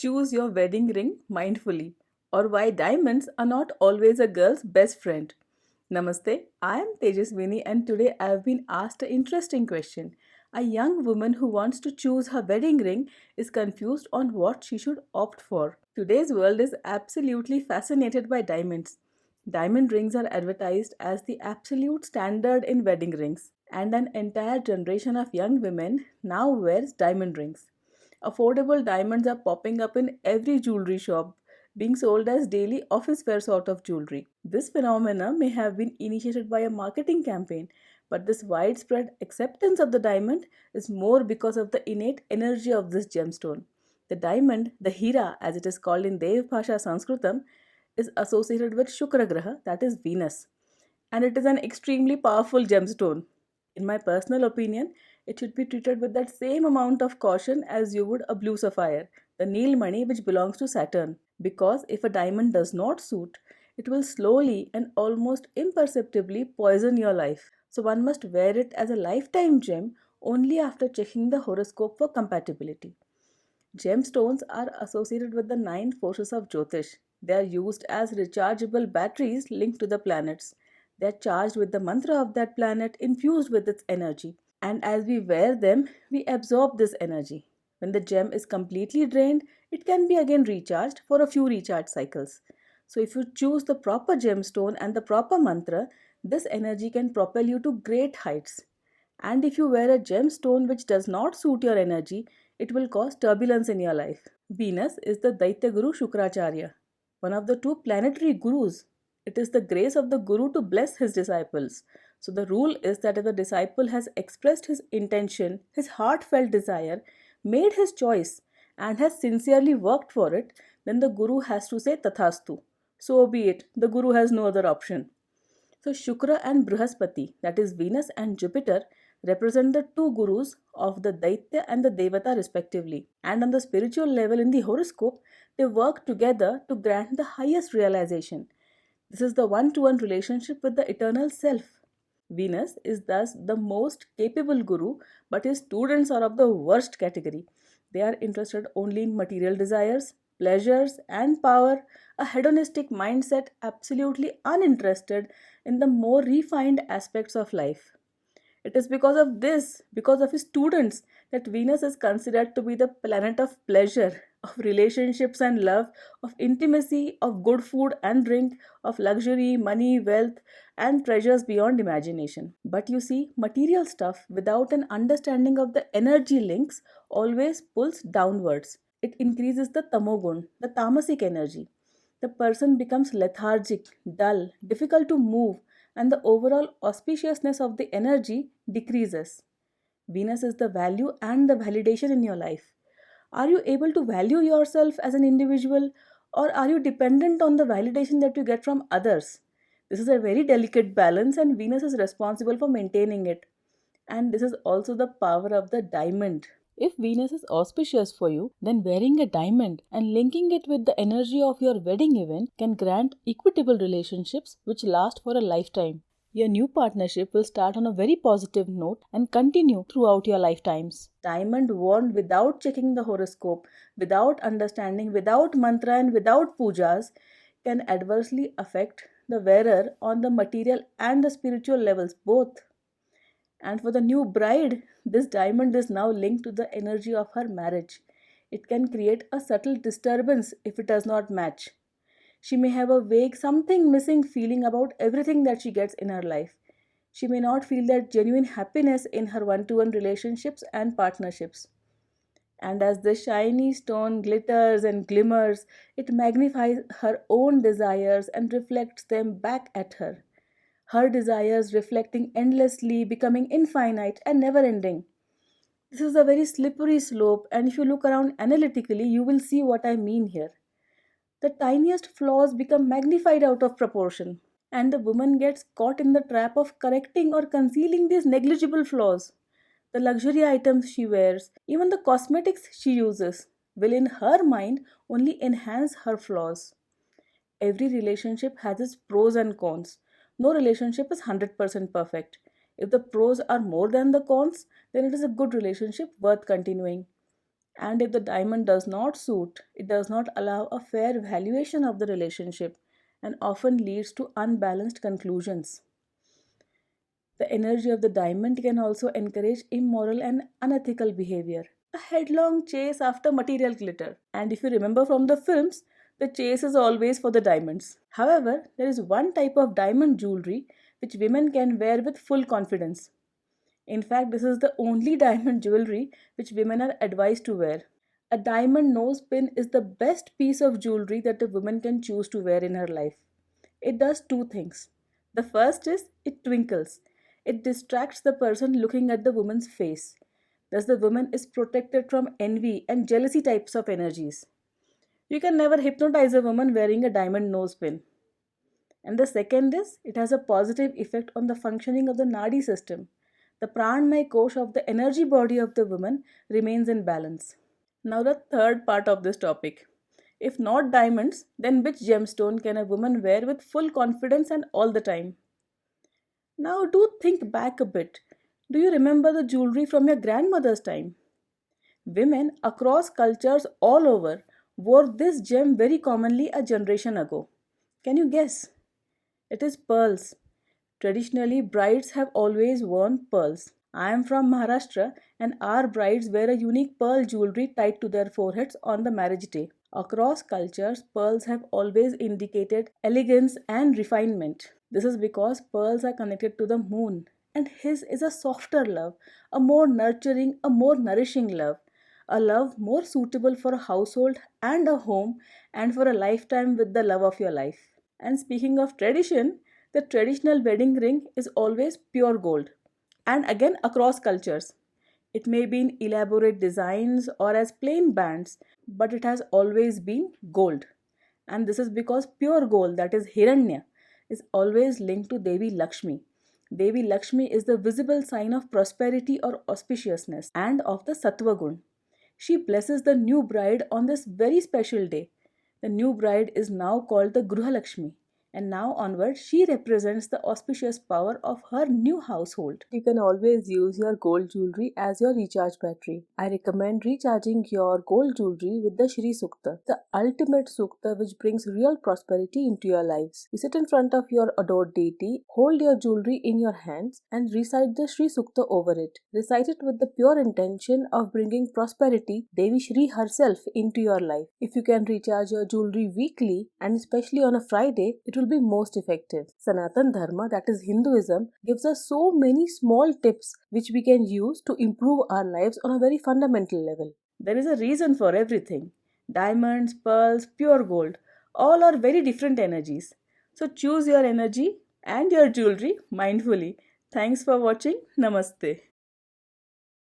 Choose your wedding ring mindfully, or why diamonds are not always a girl's best friend. Namaste, I am Tejaswini, and today I have been asked an interesting question. A young woman who wants to choose her wedding ring is confused on what she should opt for. Today's world is absolutely fascinated by diamonds. Diamond rings are advertised as the absolute standard in wedding rings, and an entire generation of young women now wears diamond rings. Affordable diamonds are popping up in every jewelry shop, being sold as daily office wear sort of jewelry. This phenomena may have been initiated by a marketing campaign, but this widespread acceptance of the diamond is more because of the innate energy of this gemstone. The diamond, the Hira as it is called in Dev Bhasha Sanskritam, is associated with Shukra Graha, that is Venus, and it is an extremely powerful gemstone. In my personal opinion, it should be treated with that same amount of caution as you would a blue sapphire, the Neel Mani which belongs to Saturn, because if a diamond does not suit, it will slowly and almost imperceptibly poison your life. So one must wear it as a lifetime gem only after checking the horoscope for compatibility. Gemstones are associated with the nine forces of Jyotish. They are used as rechargeable batteries linked to the planets. They are charged with the mantra of that planet infused with its energy. And as we wear them, we absorb this energy. When the gem is completely drained, it can be again recharged for a few recharge cycles. So, if you choose the proper gemstone and the proper mantra, this energy can propel you to great heights. And if you wear a gemstone which does not suit your energy, it will cause turbulence in your life. Venus is the Daitya Guru Shukracharya, one of the two planetary gurus. It is the grace of the Guru to bless his disciples. So the rule is that if the disciple has expressed his intention, his heartfelt desire, made his choice, and has sincerely worked for it, then the Guru has to say Tathastu. So be it. The Guru has no other option. So Shukra and Brihaspati, that is Venus and Jupiter, represent the two gurus of the Daitya and the Devata respectively. And on the spiritual level in the horoscope, they work together to grant the highest realization. This is the one-to-one relationship with the eternal self. Venus is thus the most capable guru, but his students are of the worst category. They are interested only in material desires, pleasures, and power, a hedonistic mindset absolutely uninterested in the more refined aspects of life. It is because of this, because of his students, that Venus is considered to be the planet of pleasure, of relationships and love, of intimacy, of good food and drink, of luxury, money, wealth, and treasures beyond imagination. But you see, material stuff without an understanding of the energy links always pulls downwards. It increases the tamogun, the tamasic energy. The person becomes lethargic, dull, difficult to move, and the overall auspiciousness of the energy decreases. Venus is the value and the validation in your life. Are you able to value yourself as an individual, or are you dependent on the validation that you get from others? This is a very delicate balance, and Venus is responsible for maintaining it. And this is also the power of the diamond. If Venus is auspicious for you, then wearing a diamond and linking it with the energy of your wedding event can grant equitable relationships which last for a lifetime. Your new partnership will start on a very positive note and continue throughout your lifetimes. Diamond worn without checking the horoscope, without understanding, without mantra, and without pujas can adversely affect the wearer on the material and the spiritual levels both. And for the new bride, this diamond is now linked to the energy of her marriage. It can create a subtle disturbance if it does not match. She may have a vague something missing feeling about everything that she gets in her life. She may not feel that genuine happiness in her one to one relationships and partnerships. And as the shiny stone glitters and glimmers, it magnifies her own desires and reflects them back at her. Her desires reflecting endlessly, becoming infinite and never ending. This is a very slippery slope, and if you look around analytically, you will see what I mean here. The tiniest flaws become magnified out of proportion, and the woman gets caught in the trap of correcting or concealing these negligible flaws. The luxury items she wears, even the cosmetics she uses, will in her mind only enhance her flaws. Every relationship has its pros and cons. No relationship is 100% perfect. If the pros are more than the cons, then it is a good relationship worth continuing. And if the diamond does not suit, it does not allow a fair valuation of the relationship and often leads to unbalanced conclusions. The energy of the diamond can also encourage immoral and unethical behavior, a headlong chase after material glitter. And if you remember from the films, the chase is always for the diamonds. However, there is one type of diamond jewelry which women can wear with full confidence. In fact, this is the only diamond jewelry which women are advised to wear. A diamond nose pin is the best piece of jewelry that a woman can choose to wear in her life. It does two things. The first is it twinkles. It distracts the person looking at the woman's face. Thus, the woman is protected from envy and jealousy types of energies. You can never hypnotize a woman wearing a diamond nose pin. And the second is it has a positive effect on the functioning of the Nadi system. The pranmay kosh of the energy body of the woman remains in balance. Now, the third part of this topic. If not diamonds, then which gemstone can a woman wear with full confidence and all the time? Now, do think back a bit. Do you remember the jewelry from your grandmother's time? Women across cultures all over wore this gem very commonly a generation ago. Can you guess? It is pearls. Traditionally, brides have always worn pearls. I am from Maharashtra, and our brides wear a unique pearl jewelry tied to their foreheads on the marriage day. Across cultures, pearls have always indicated elegance and refinement. This is because pearls are connected to the moon, and his is a softer love, a more nurturing, a more nourishing love, a love more suitable for a household and a home and for a lifetime with the love of your life. And speaking of tradition, the traditional wedding ring is always pure gold, and again across cultures. It may be in elaborate designs or as plain bands, but it has always been gold. And this is because pure gold, that is Hiranya, is always linked to Devi Lakshmi. Devi Lakshmi is the visible sign of prosperity or auspiciousness and of the Sattva Gun. She blesses the new bride on this very special day. The new bride is now called the Gruha Lakshmi, and now onward she represents the auspicious power of her new household. You can always use your gold jewelry as your recharge battery. I recommend recharging your gold jewelry with the Shri Sukta, the ultimate Sukta which brings real prosperity into your lives. You sit in front of your adored deity, hold your jewelry in your hands and recite the Shri Sukta over it. Recite it with the pure intention of bringing prosperity, Devi Shri herself, into your life. If you can recharge your jewelry weekly and especially on a Friday, it will be most effective. Sanatan Dharma, that is Hinduism, gives us so many small tips which we can use to improve our lives on a very fundamental level. There is a reason for everything. Diamonds, pearls, pure gold, all are very different energies. So choose your energy and your jewelry mindfully. Thanks for watching. Namaste.